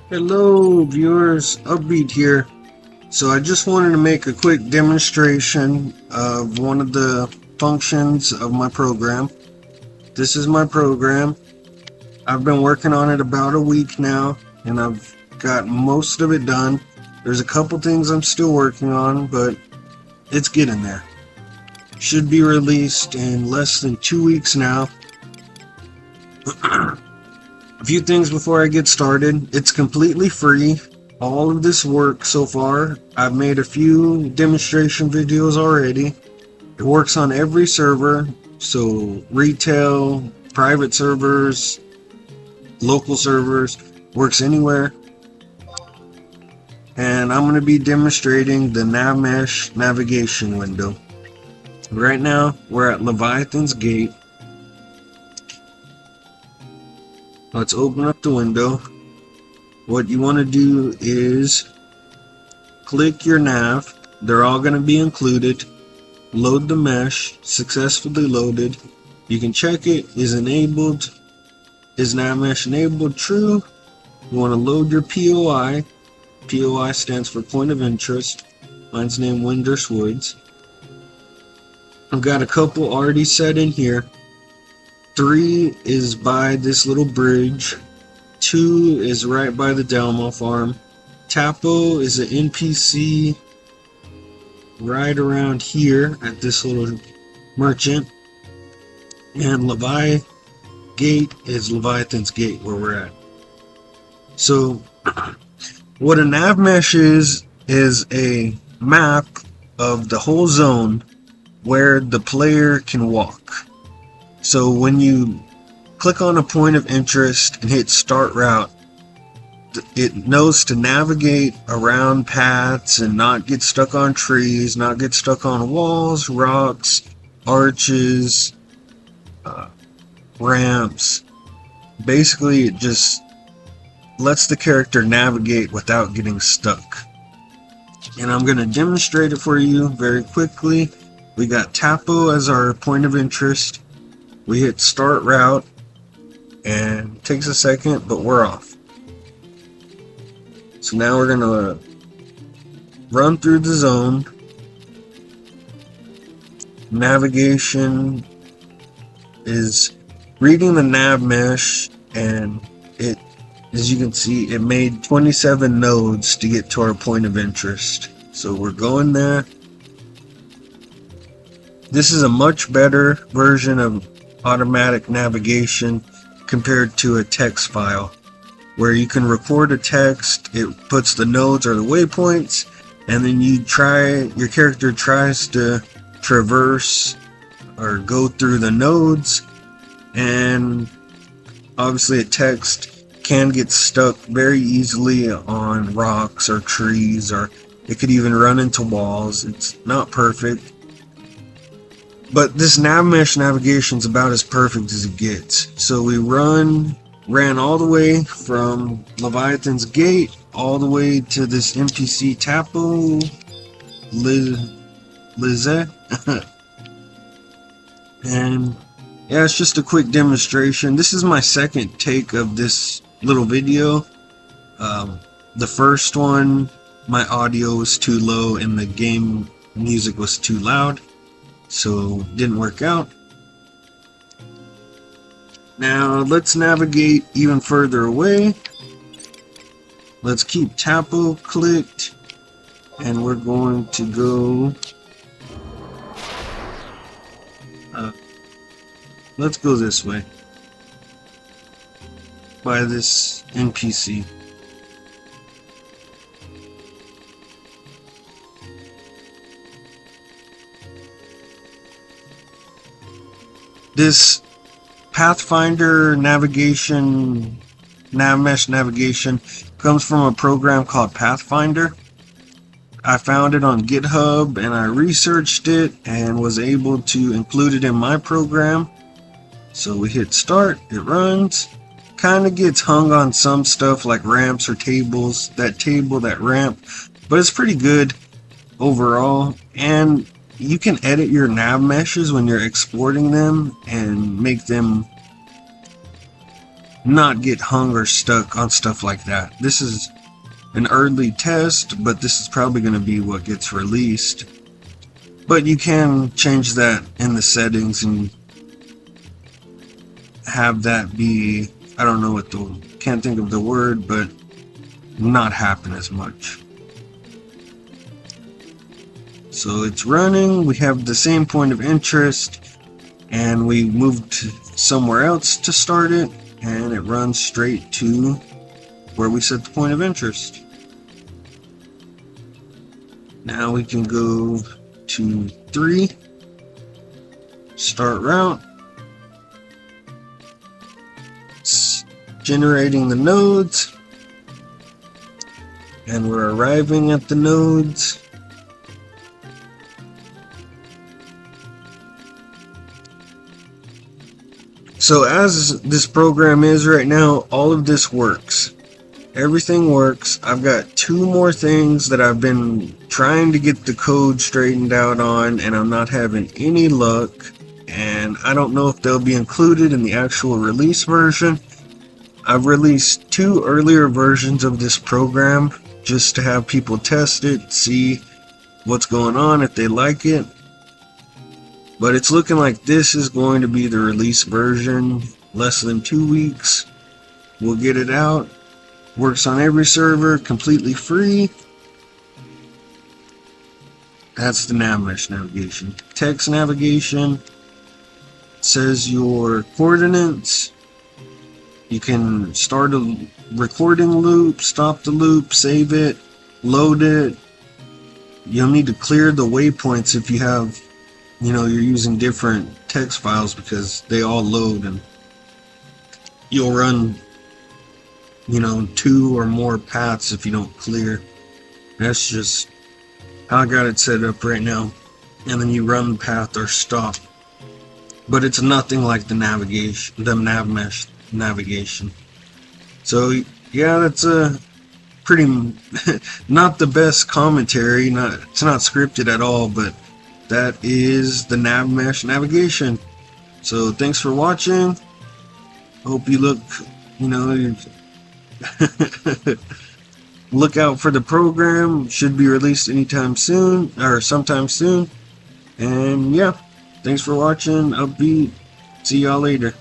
Hello viewers, Upbeat here. So I just wanted to make a quick demonstration of one of the functions of my program. This is my program. I've been working on it about a week now and I've got most of it done. There's a couple things I'm still working on, but it's getting there. Should be released in less than 2 weeks now. A few things before I get started. It's completely free. All of this work so far, I've made a few demonstration videos already. It works on every server, so retail, private servers, local servers, works anywhere. And I'm going to be demonstrating the Navmesh navigation window. Right now, we're at Leviathan's Gate. Let's open up the window. What you want to do is click your nav. They're all going to be included. Load the mesh. Successfully loaded. You can check it. Is enabled. Is Navmesh enabled? True. You want to load your POI. POI stands for point of interest. Mine's named Winders Woods. I've got a couple already set in here. 3 is by this little bridge. 2 is right by the Delmo farm. Tapo is an NPC right around here at this little merchant. And Levi Gate is Leviathan's Gate where we're at. So what a Navmesh is a map of the whole zone where the player can walk. So when you click on a point of interest and hit start route, it knows to navigate around paths and not get stuck on trees, not get stuck on walls, rocks, arches, ramps. Basically, it just lets the character navigate without getting stuck. And I'm going to demonstrate it for you very quickly. We got Tapo as our point of interest. We hit start route and it takes a second, but we're off. So now we're going to run through the zone. Navigation is reading the Navmesh, and it, as you can see, it made 27 nodes to get to our point of interest. So we're going there. This is a much better version of automatic navigation compared to a text file, where you can record a text, it puts the nodes or the waypoints, and then your character tries to traverse or go through the nodes, and obviously a text can get stuck very easily on rocks or trees, or it could even run into walls. It's not perfect. But this Navmesh navigation is about as perfect as it gets. So we ran all the way from Leviathan's Gate all the way to this NPC Tapo Lize. And yeah, it's just a quick demonstration. This is my second take of this little video. The first one, my audio was too low and the game music was too loud, so didn't work out. Now let's navigate even further away. Let's keep Tapo clicked, and we're going to go let's go this way by this NPC. This Pathfinder navigation, Navmesh navigation, comes from a program called Pathfinder. I found it on GitHub and I researched it and was able to include it in my program. So we hit start, it runs. Kind of gets hung on some stuff like ramps or tables, that table, that ramp, but it's pretty good overall. And you can edit your Navmeshes when you're exporting them and make them not get hung or stuck on stuff like that. This is an early test, but this is probably going to be what gets released. But you can change that in the settings and have that be, I don't know what the, can't think of the word, but not happen as much. So it's running, we have the same point of interest, and we moved somewhere else to start it, and it runs straight to where we set the point of interest. Now we can go to 3, start route. It's generating the nodes, and we're arriving at the nodes. So as this program is right now, all of this works. Everything works. I've got 2 more things that I've been trying to get the code straightened out on, and I'm not having any luck. And I don't know if they'll be included in the actual release version. I've released 2 earlier versions of this program just to have people test it, see what's going on, if they like it. But it's looking like this is going to be the release version. Less than 2 weeks, we'll get it out. Works on every server, completely free. That's the Navmesh navigation. Text navigation says your coordinates. You can start a recording loop, stop the loop, save it, load it. You'll need to clear the waypoints if you have, you know, you're using different text files, because they all load and you'll run, you know, 2 or more paths if you don't clear. That's just how I got it set up right now. And then you run the path or stop. But it's nothing like the navigation, the Navmesh navigation. So yeah, that's a pretty not the best commentary. It's not scripted at all, but that is the Navmesh navigation. So thanks for watching. Hope you look, you know, look out for the program. Should be released anytime soon, or sometime soon. And yeah, thanks for watching. Upbeat. See y'all later.